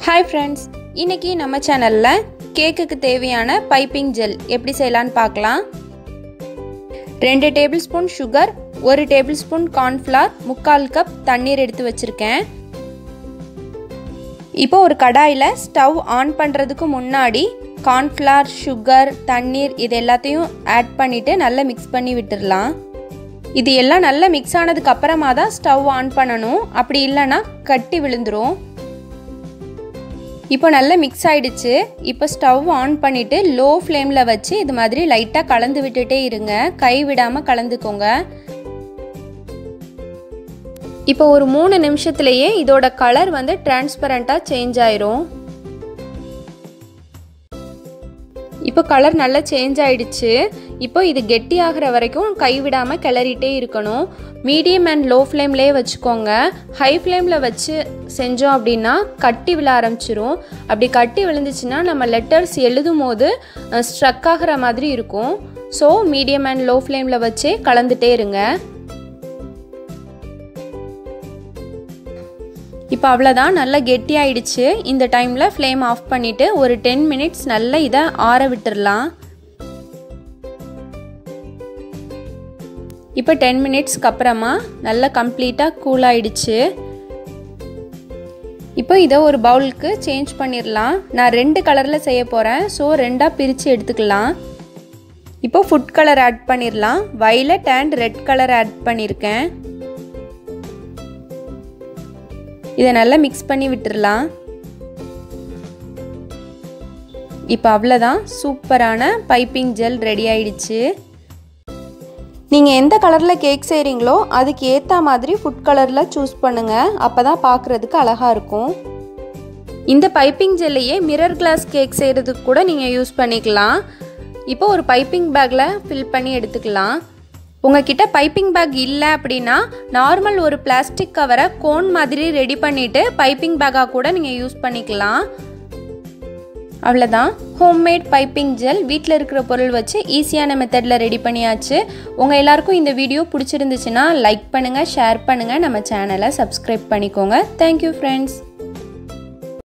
Hi friends, இன்னைக்கு நம்ம சேனல்ல கேக்குக்கு தேவையான பைப்பிங் ஜெல் எப்படி செய்யலாம்னு பார்க்கலாம். 2 tablespoon sugar, 1 tablespoon corn flour, 3/4 cup தண்ணீர் எடுத்து வச்சிருக்கேன். இப்போ ஒரு கடாயில ஸ்டவ் ஆன் பண்றதுக்கு முன்னாடி corn flour, sugar, தண்ணீர் இது எல்லாத்தையும் ஆட் பண்ணிட்டு நல்லா mix பண்ணி விட்டுறலாம். இது எல்லாம் நல்லா mix ஆனதுக்கு அப்புறமா தான் ஸ்டவ் ஆன் பண்ணனும். அப்படி இல்லனா கட்டி விழுந்துரும். இப்போ நல்லா mix ஆயிடுச்சு. இப்போ ஸ்டவ் ஆன் பண்ணிட்டு லோ ஃப்ளேம்ல வச்சு இது மாதிரி லைட்டா கலந்து விட்டுட்டே இருங்க. கை விடாம கலந்துக்கோங்க. இப்போ ஒரு 3 நிமிஷத்துலயே இதோட கலர் வந்து டிரான்ஸ்பரண்டா சேஞ்ச் ஆயிரும். இப்போ கலர் நல்லா சேஞ்ச் ஆயிடுச்சு. இப்போ இது கெட்டி ஆகுற வரைக்கும் கை விடாம கிளறிட்டே இருக்கணும். மீடியம் அண்ட் லோ ஃப்ளேம்லயே வச்சுக்கோங்க. ஹை ஃப்ளேம்ல வச்சு செஞ்சோம் அப்படின்னா கட்டி விழ ஆரம்பிச்சிரும். அப்படி கட்டி விழுந்துச்சுன்னா நம்ம லெட்டர்ஸ் எழுதும்போது ஸ்ட்ரக் ஆகுற மாதிரி இருக்கும். ஸோ மீடியம் அண்ட் லோ ஃப்ளேம்ல வச்சே கலந்துட்டே இருங்க. இப்போ அவ்வளோதான், நல்லா கெட்டி ஆயிடுச்சு. இந்த டைமில் ஃப்ளேம் ஆஃப் பண்ணிவிட்டு ஒரு 10 மினிட்ஸ் நல்லா இதை ஆற விட்டுடலாம். இப்போ 10 மினிட்ஸ்க்கு அப்புறமா நல்லா கம்ப்ளீட்டாக கூல் ஆயிடுச்சு. இப்போ இதை ஒரு பவுலுக்கு சேஞ்ச் பண்ணிடலாம். நான் 2 கலரில் செய்ய போகிறேன். ஸோ 2ஆக பிரித்து எடுத்துக்கலாம். இப்போ ஃபுட் கலர் ஆட் பண்ணிடலாம். Violet and red colour add பண்ணியிருக்கேன். இதை நல்லா மிக்ஸ் பண்ணி விட்டுறலாம். இப்போ அவ்வளோதான், சூப்பரான பைப்பிங் ஜெல் ரெடி ஆயிடுச்சு. நீங்கள் எந்த கலரில் கேக் செய்கிறீங்களோ அதுக்கு ஏற்ற மாதிரி ஃபுட் கலரில் சூஸ் பண்ணுங்கள். அப்போ தான் பார்க்குறதுக்கு அழகாக இருக்கும். இந்த பைப்பிங் ஜெல்லையே மிரர் கிளாஸ் கேக் செய்கிறதுக்கு கூட நீங்கள் யூஸ் பண்ணிக்கலாம். இப்போ ஒரு பைப்பிங் பேக்கில் ஃபில் பண்ணி எடுத்துக்கலாம். உங்ககிட்ட பைப்பிங் பேக் இல்லை அப்படின்னா நார்மல் ஒரு பிளாஸ்டிக் கவரை கோன் மாதிரி ரெடி பண்ணிவிட்டு பைப்பிங் பேக்காக கூட நீங்கள் யூஸ் பண்ணிக்கலாம். அவ்வளோதான், ஹோம்மேட் பைப்பிங் ஜெல் வீட்டில் இருக்கிற பொருள் வச்சு ஈஸியான மெத்தடில் ரெடி பண்ணியாச்சு. உங்கள் எல்லாருக்கும் இந்த வீடியோ பிடிச்சிருந்துச்சுன்னா லைக் பண்ணுங்கள், ஷேர் பண்ணுங்கள், நம்ம சேனலை சப்ஸ்கிரைப் பண்ணிக்கோங்க. Thank you friends.